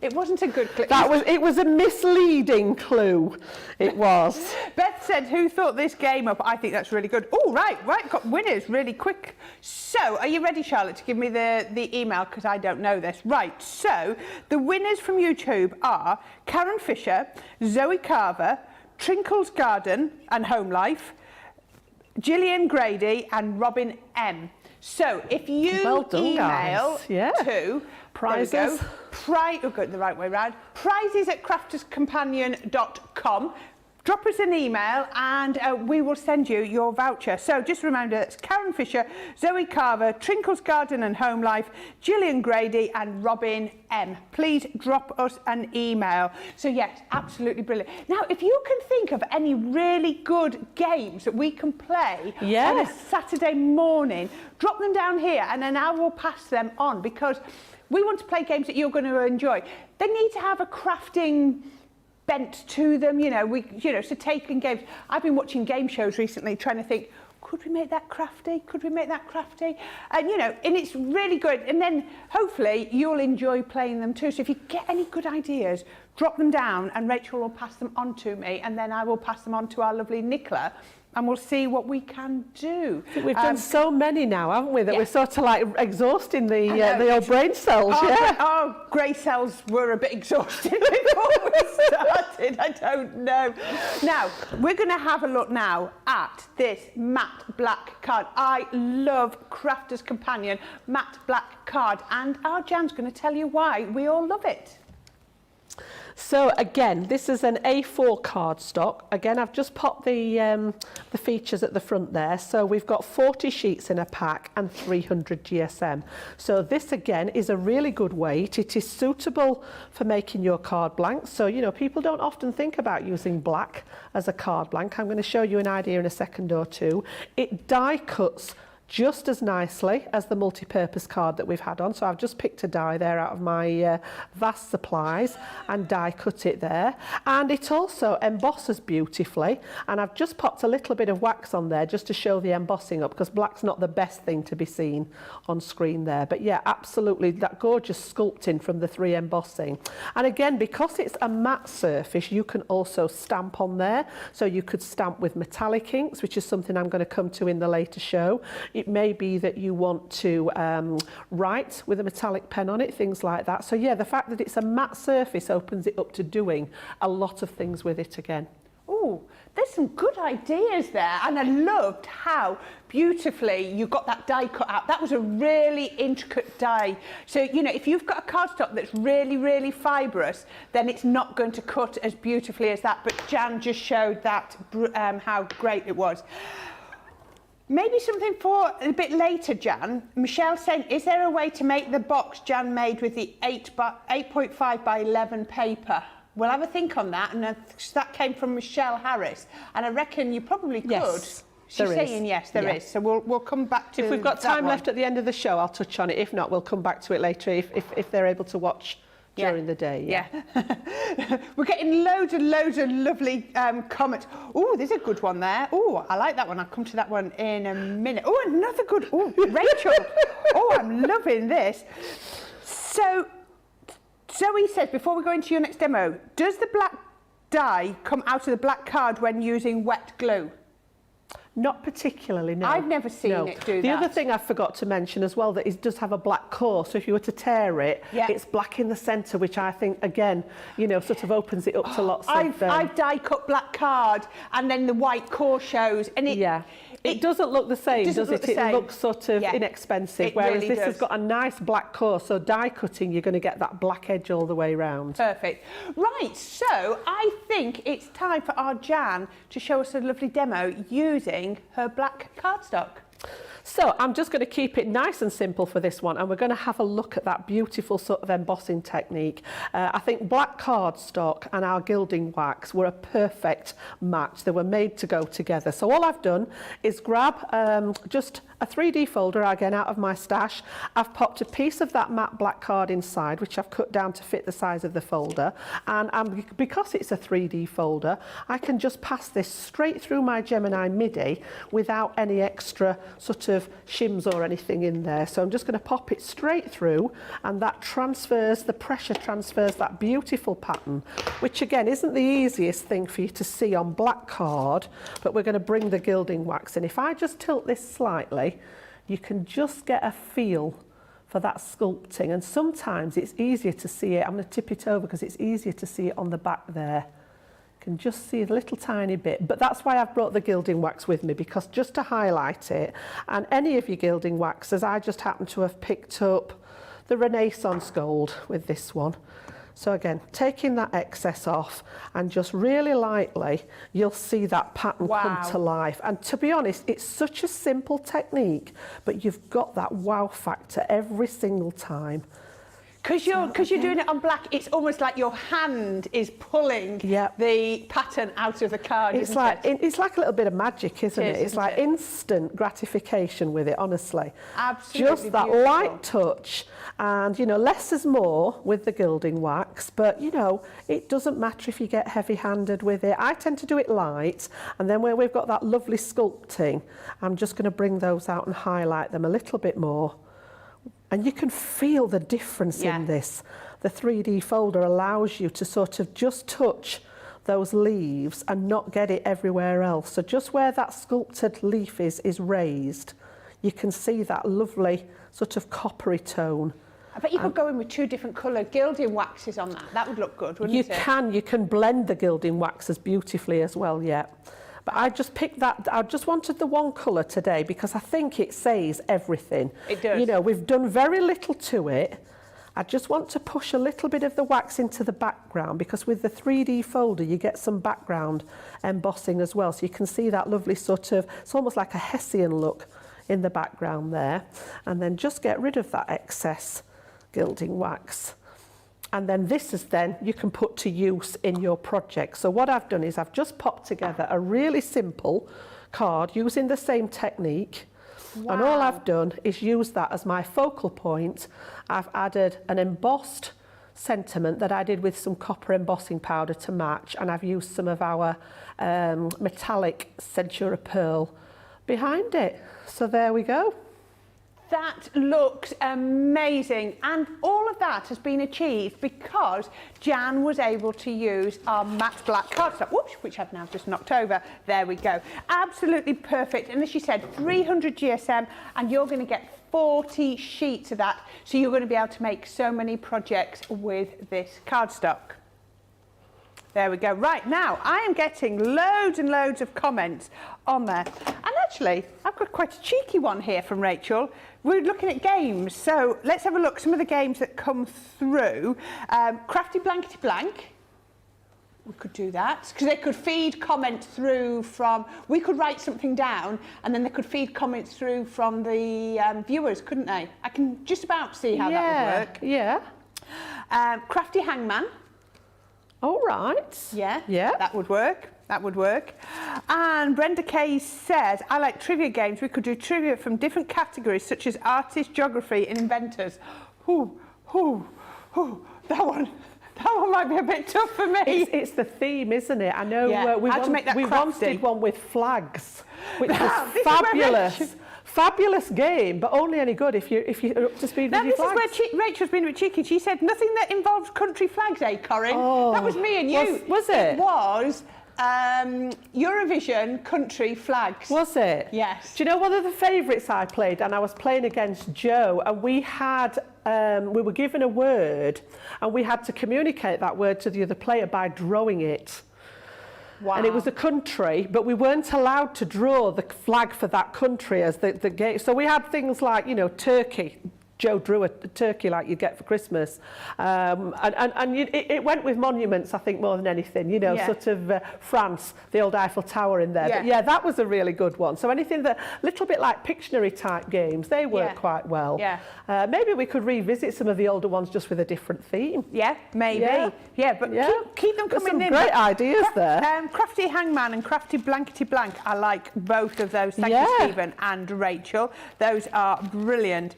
It wasn't a good clue. It was a misleading clue. It was. Beth said, who thought this game up? I think that's really good. Oh, right, got winners really quick. So, are you ready, Charlotte, to give me the email? Because I don't know this. Right, so, the winners from YouTube are Karen Fisher, Zoe Carver, Trinkle's Garden and Home Life, Gillian Grady and Robin M. So, if you email to prizes, the right way round, prizes@crafterscompanion.com. Drop us an email and we will send you your voucher. So just remember, it's Karen Fisher, Zoe Carver, Trinkle's Garden and Home Life, Gillian Grady and Robin M. Please drop us an email. So yes, absolutely brilliant. Now, if you can think of any really good games that we can play on a Saturday morning, drop them down here and then I will pass them on because we want to play games that you're going to enjoy. They need to have a crafting bent to them, so taking games. I've been watching game shows recently trying to think, could we make that crafty? Could we make that crafty? And, and it's really good. And then hopefully you'll enjoy playing them too. So if you get any good ideas, drop them down and Rachel will pass them on to me and then I will pass them on to our lovely Nicola and we'll see what we can do. I think we've done so many now, haven't we, that we're sort of like exhausting the old brain cells, Our grey cells were a bit exhausted before we started, I don't know. Now, we're going to have a look now at this matte black card. I love Crafter's Companion matte black card and our Jan's going to tell you why we all love it. So again, this is an A4 cardstock. Again, I've just popped the features at the front there. So we've got 40 sheets in a pack and 300 GSM. So this again is a really good weight. It is suitable for making your card blank. So, people don't often think about using black as a card blank. I'm going to show you an idea in a second or two. It die cuts just as nicely as the multi-purpose card that we've had on. So I've just picked a die there out of my vast supplies and die cut it there. And it also embosses beautifully. And I've just popped a little bit of wax on there just to show the embossing up because black's not the best thing to be seen on screen there. But yeah, absolutely, that gorgeous sculpting from the 3 embossing. And again, because it's a matte surface, you can also stamp on there. So you could stamp with metallic inks, which is something I'm going to come to in the later show. It may be that you want to write with a metallic pen on it, things like that. So yeah, the fact that it's a matte surface opens it up to doing a lot of things with it again. Oh, there's some good ideas there. And I loved how beautifully you got that die cut out. That was a really intricate die. So, if you've got a cardstock that's really, really fibrous, then it's not going to cut as beautifully as that. But Jan just showed that, how great it was. Maybe something for a bit later, Jan. Michelle saying, is there a way to make the box Jan made with the 8.5 by 11 paper? We'll have a think on that. And that came from Michelle Harris. And I reckon you probably could. Yes, She's saying yes, there is. So we'll come back to If we've got time left at the end of the show, I'll touch on it. If not, we'll come back to it later if they're able to watch during the day. Yeah. We're getting loads and loads of lovely comments. Oh, there's a good one there. Oh, I like that one. I'll come to that one in a minute. Oh, another good. Oh, Rachel. Oh, I'm loving this. So, Zoe says, before we go into your next demo, does the black dye come out of the black card when using wet glue? Not particularly, no. I've never seen it do that. The other thing I forgot to mention as well, that it does have a black core, so if you were to tear it, it's black in the centre, which I think, again, you know, sort of opens it up to lots of... I've die cut black card, and then the white core shows, and it doesn't look the same, does it? It looks sort of inexpensive, whereas this has got a nice black core, so die cutting, you're going to get that black edge all the way around. Perfect. Right, so I think it's time for our Jan to show us a lovely demo using her black cardstock. So I'm just going to keep it nice and simple for this one, and we're going to have a look at that beautiful sort of embossing technique. I think black cardstock and our gilding wax were a perfect match. They were made to go together. So all I've done is grab just a 3D folder, again out of my stash. I've popped a piece of that matte black card inside, which I've cut down to fit the size of the folder, and because it's a 3D folder, I can just pass this straight through my Gemini MIDI without any extra sort of shims or anything in there. So I'm just going to pop it straight through, and that transfers, the pressure transfers that beautiful pattern, which again isn't the easiest thing for you to see on black card, but we're going to bring the gilding wax in. If I just tilt this slightly, you can just get a feel for that sculpting, and sometimes it's easier to see it. I'm going to tip it over because it's easier to see it on the back there. Can just see a little tiny bit, but that's why I've brought the gilding wax with me, because just to highlight it, and any of your gilding waxes, I just happen to have picked up the Renaissance Gold with this one. So again, taking that excess off, and just really lightly, you'll see that pattern come to life. And to be honest, it's such a simple technique, but you've got that wow factor every single time. Because you're doing it on black, it's almost like your hand is pulling the pattern out of the card. It's like a little bit of magic, isn't it? It's like instant gratification with it, honestly. Absolutely just that beautiful light touch, and you know, less is more with the gilding wax. But you know, it doesn't matter if you get heavy-handed with it. I tend to do it light, and then where we've got that lovely sculpting, I'm just going to bring those out and highlight them a little bit more. And you can feel the difference in this. The 3D folder allows you to sort of just touch those leaves and not get it everywhere else. So just where that sculpted leaf is raised, you can see that lovely sort of coppery tone. I bet you could go in with two different colour gilding waxes on that. That would look good, wouldn't it? You can blend the gilding waxes beautifully as well, But I just picked that, I just wanted the one colour today because I think it says everything. It does. You know, we've done very little to it. I just want to push a little bit of the wax into the background, because with the 3D folder you get some background embossing as well. So you can see that lovely sort of, it's almost like a Hessian look in the background there. And then just get rid of that excess gilding wax. And then this is then you can put to use in your project. So what I've done is I've just popped together a really simple card using the same technique. Wow. And all I've done is use that as my focal point. I've added an embossed sentiment that I did with some copper embossing powder to match, and I've used some of our metallic Centura Pearl behind it. So there we go. That looks amazing, and all of that has been achieved because Jan was able to use our matte black cardstock, whoops, which I've now just knocked over. There we go. Absolutely perfect. And as she said, 300 GSM, and you're going to get 40 sheets of that, so you're going to be able to make so many projects with this cardstock. There we go. Right, now I am getting loads and loads of comments on there. And actually, I've got quite a cheeky one here from Rachel. We're looking at games, so let's have a look. Some of the games that come through. Crafty Blankety Blank. We could do that, because they could feed comments through from... We could write something down, and then they could feed comments through from the viewers, couldn't they? I can just about see how that would work. Yeah. Crafty Hangman. All right. Yeah, yeah, that would work. That would work. And Brenda Kay says, I like trivia games. We could do trivia from different categories, such as artists, geography, and inventors. Ooh, ooh, Oh, that one might be a bit tough for me. It's the theme, isn't it? I know we wanted one with flags, which was fabulous. Fabulous game, but only any good if you're up to speed with your flags. This is where Rachel's been a bit cheeky. She said nothing that involves country flags, eh, Corrine? Oh, that was me and you. Was it? It was Eurovision country flags. Was it? Yes. Do you know one of the favourites I played? And I was playing against Joe, and we were given a word, and we had to communicate that word to the other player by drawing it. Wow. And it was a country, but we weren't allowed to draw the flag for that country as the game. So we had things like, you know, Turkey. Joe drew a turkey like you get for Christmas. It went with monuments, I think, more than anything. You know, sort of France, the old Eiffel Tower in there. But yeah, that was a really good one. So anything that, little bit like Pictionary type games, they work quite well. Yeah. Maybe we could revisit some of the older ones just with a different theme. Yeah, maybe. Yeah, but keep them coming in. Great ideas there. Crafty Hangman and Crafty Blankety Blank. I like both of those. Thank you, Stephen and Rachel. Those are brilliant.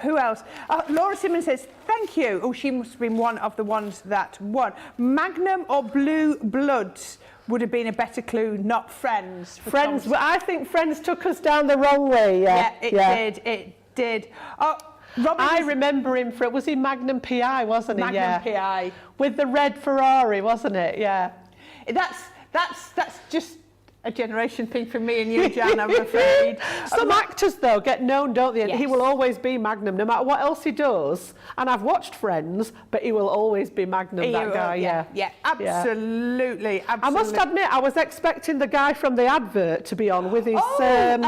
Who else? Laura Simmons says, thank you. Oh, she must have been one of the ones that won. Magnum or Blue Bloods would have been a better clue, not Friends. Friends, well, I think Friends took us down the wrong way. Yeah, it did. Oh, Robin, I remember him for, was he Magnum PI, wasn't he? Magnum PI. With the red Ferrari, wasn't it? Yeah. That's just a generation thing for me and you, Jan, I'm afraid. Some actors, though, get known, don't they? Yes. He will always be Magnum, no matter what else he does. And I've watched Friends, but he will always be Magnum, that guy, Yeah, absolutely. I must admit, I was expecting the guy from the advert to be on with his... I'm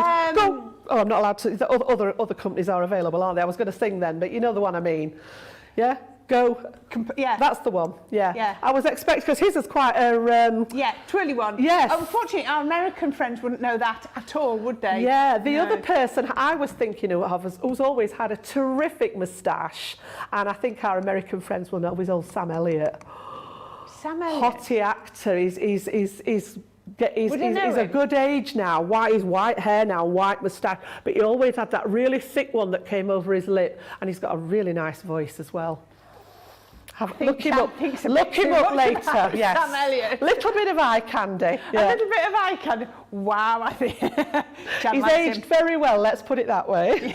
not allowed to... The other companies are available, aren't they? I was going to sing then, but you know the one I mean. Yeah? Go. That's the one. Yeah. I was expecting, because his is quite a... twirly one. Yes. Unfortunately, our American friends wouldn't know that at all, would they? Yeah, the other person I was thinking of who's always had a terrific moustache, and I think our American friends will know, is old Sam Elliott. Sam Elliott? Hottie actor. He's a good age now. He's white hair now, white moustache, but he always had that really thick one that came over his lip, and he's got a really nice voice as well. Look him up later. Yes. Sam Elliott. Little bit of eye candy. Yeah. A little bit of eye candy. Wow, I think he's aged very well. Let's put it that way.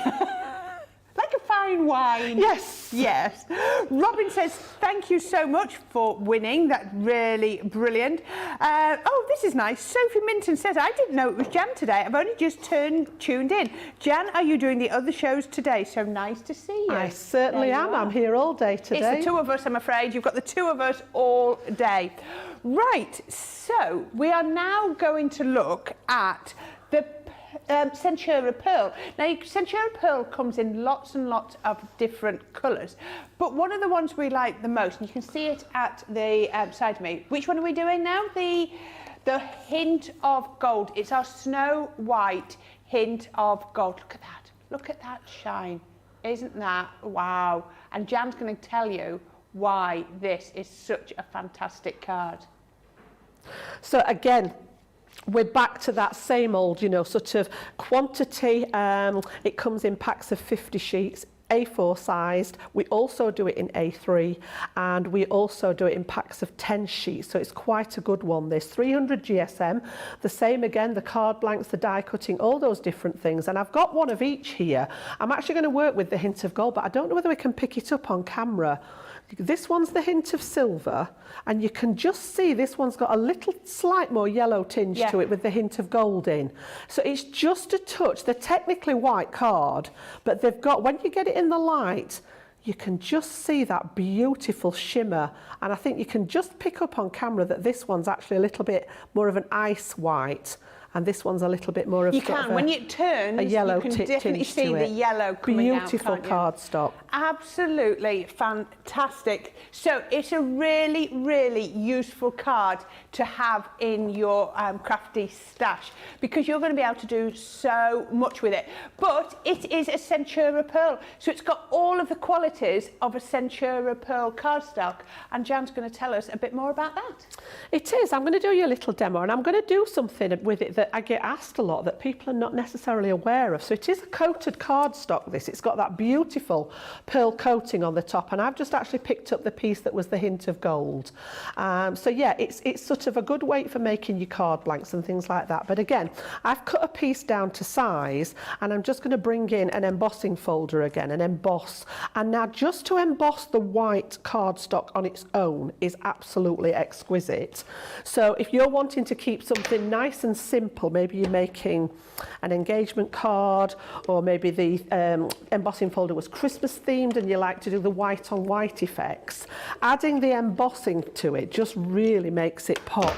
Like a fine wine. Yes. Robin says, thank you so much for winning. That's really brilliant. This is nice. Sophie Minton says, I didn't know it was Jan today. I've only just tuned in. Jan, are you doing the other shows today? So nice to see you. I certainly am. I'm here all day today. It's the two of us, I'm afraid. You've got the two of us all day. Right, so we are now going to look at the Centura Pearl. Now, Centura Pearl comes in lots and lots of different colours, but one of the ones we like the most, and you can see it at the side of me. Which one are we doing now? The Hint of Gold. It's our Snow White Hint of Gold. Look at that. Look at that shine. Isn't that wow? And Jan's going to tell you why this is such a fantastic card. So again, we're back to that same old, sort of quantity. It comes in packs of 50 sheets, A4 sized. We also do it in A3, and we also do it in packs of 10 sheets. So it's quite a good one, this. 300 GSM, the same again, the card blanks, the die cutting, all those different things. And I've got one of each here. I'm actually going to work with the Hint of Gold, but I don't know whether we can pick it up on camera. This one's the Hint of Silver, and you can just see this one's got a little slight more yellow tinge to it with the Hint of Gold in. So it's just a touch. They're technically white card, but they've got, when you get it in the light, you can just see that beautiful shimmer. And I think you can just pick up on camera that this one's actually a little bit more of an ice white. And this one's a little bit more of when it turns, a yellow you can definitely see the yellow coming out. Beautiful cardstock. Absolutely fantastic. So it's a really, really useful card to have in your crafty stash, because you're going to be able to do so much with it. But it is a Centura Pearl, so it's got all of the qualities of a Centura Pearl cardstock. And Jan's going to tell us a bit more about that. It is. I'm going to do you a little demo, and I'm going to do something with it that I get asked a lot that people are not necessarily aware of. So it is a coated cardstock, this. It's got that beautiful pearl coating on the top, and I've just actually picked up the piece that was the hint of gold. So yeah, it's sort of a good weight for making your card blanks and things like that. But again, I've cut a piece down to size, and I'm just going to bring in an embossing folder again and emboss. And now just to emboss the white cardstock on its own is absolutely exquisite. So if you're wanting to keep something nice and simple, maybe you're making an engagement card, or maybe the embossing folder was Christmas themed and you like to do the white on white effects, adding the embossing to it just really makes it pop.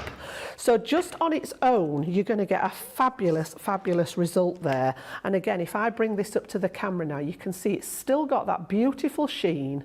So just on its own, you're going to get a fabulous, fabulous result there. And again, if I bring this up to the camera now, you can see it's still got that beautiful sheen,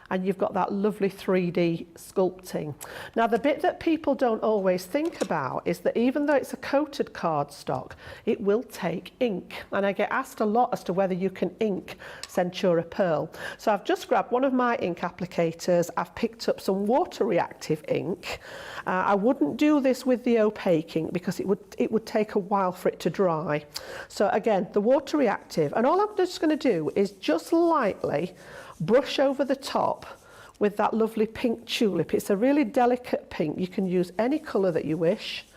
and you've got that lovely 3D sculpting. Now, the bit that people don't always think about is that even though it's a coated cardstock, it will take ink. And I get asked a lot as to whether you can ink Centura Pearl. So I've just grabbed one of my ink applicators. I've picked up some water reactive ink. I wouldn't do this with the opaque ink because it would take a while for it to dry. So again, the water reactive, and all I'm just going to do is just lightly brush over the top with that lovely pink tulip. It's a really delicate pink. You can use any colour that you wish.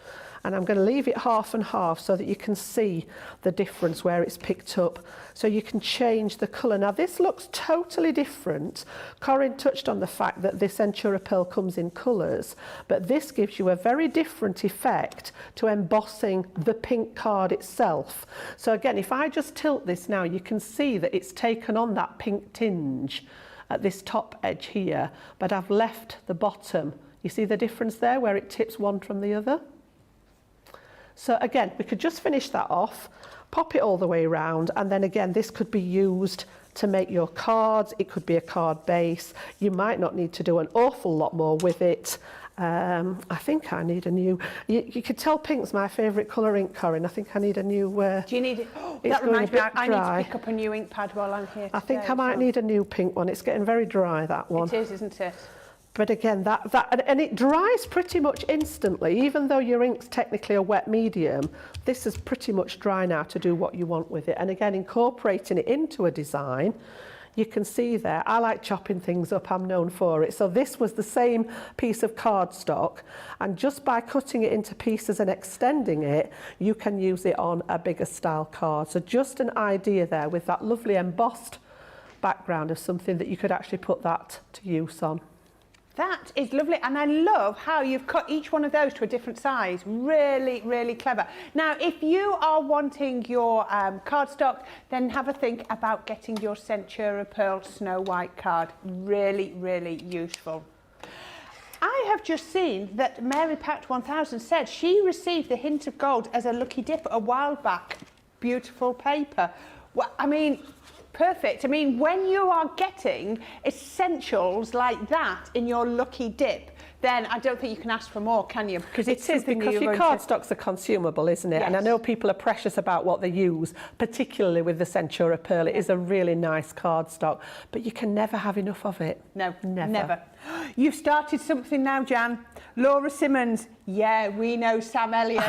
And I'm going to leave it half and half so that you can see the difference where it's picked up. So you can change the colour. Now this looks totally different. Corrine touched on the fact that this Centura Pearl comes in colours, but this gives you a very different effect to embossing the pink card itself. So again, if I just tilt this now, you can see that it's taken on that pink tinge at this top edge here, but I've left the bottom. You see the difference there where it tips one from the other? So again, we could just finish that off, pop it all the way around, and then again, this could be used to make your cards. It could be a card base. You might not need to do an awful lot more with it. I think I need a new, you could tell pink's my favourite colour ink, Corrine. I think I need a new... Do you need it? Oh, that reminds me, I need to pick up a new ink pad while I'm here today. I think I might need a new pink one. It's getting very dry, that one. It is, isn't it? But again, and it dries pretty much instantly. Even though your ink's technically a wet medium, this is pretty much dry now to do what you want with it. And again, incorporating it into a design, you can see there, I like chopping things up, I'm known for it. So this was the same piece of cardstock, and just by cutting it into pieces and extending it, you can use it on a bigger style card. So just an idea there with that lovely embossed background of something that you could actually put that to use on. That is lovely, and I love how you've cut each one of those to a different size. Really, really clever. Now, if you are wanting your cardstock, then have a think about getting your Centura Pearl Snow White card. Really, really useful. I have just seen that Mary Pact 1000 said she received the hint of gold as a lucky dip a while back. Beautiful paper. Well, I mean, perfect. I mean, when you are getting essentials like that in your lucky dip, then I don't think you can ask for more, can you? Because it is, because your cardstocks are consumable, isn't it? Yes. And I know people are precious about what they use, particularly with the Centura Pearl. It is a really nice cardstock, but you can never have enough of it. No, never. You've started something now, Jan. Laura Simmons. Yeah, we know Sam Elliott.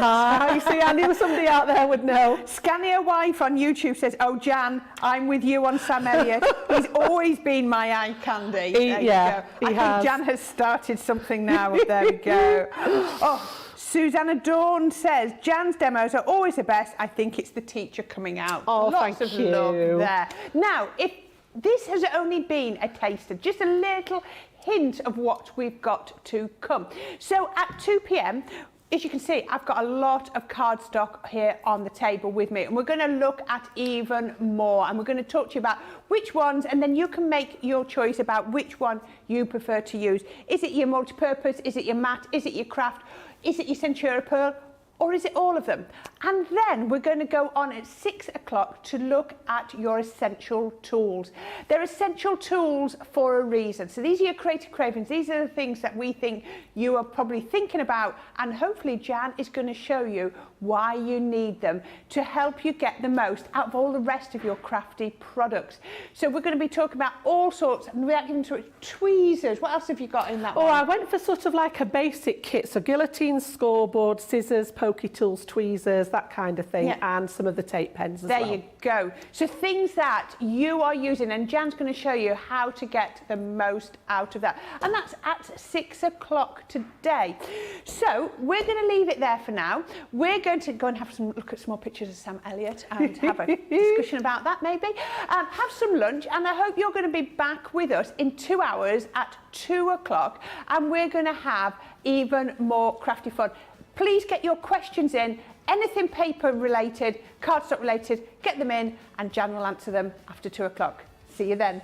You see, I knew somebody out there would know. Scania Wife on YouTube says, oh, Jan, I'm with you on Sam Elliott. He's always been my eye candy. I think Jan has started something now. There we go. Oh, Susanna Dawn says, Jan's demos are always the best. I think it's the teacher coming out. Oh, Lots of love there. Now, if this has only been a taster, just a little hint of what we've got to come. So at 2 p.m, as you can see, I've got a lot of cardstock here on the table with me, and we're going to look at even more, and we're going to talk to you about which ones, and then you can make your choice about which one you prefer to use. Is it your multi-purpose? Is it your matte? Is it your craft? Is it your Centura Pearl? Or is it all of them? And then we're going to go on at 6 o'clock to look at your essential tools. They're essential tools for a reason. So these are your creative cravings. These are the things that we think you are probably thinking about. And hopefully Jan is going to show you why you need them to help you get the most out of all the rest of your crafty products. So we're going to be talking about all sorts, and without getting into it, tweezers. What else have you got in that one? I went for sort of like a basic kit. So guillotines, scoreboard, scissors, pokey tools, tweezers. that kind of thing, Yeah. and some of the tape pens as There well. you go. So things that you are using, and Jan's going to show you how to get the most out of that. And that's at 6 o'clock today. So we're going to leave it there for now. We're going to go and have some look at some more pictures of Sam Elliott and have a discussion about that maybe. Have some lunch, and I hope you're going to be back with us in 2 hours at 2 o'clock, and we're going to have even more crafty fun. Please get your questions in, anything paper related, cardstock related, get them in, and Jan will answer them after 2 o'clock. See you then.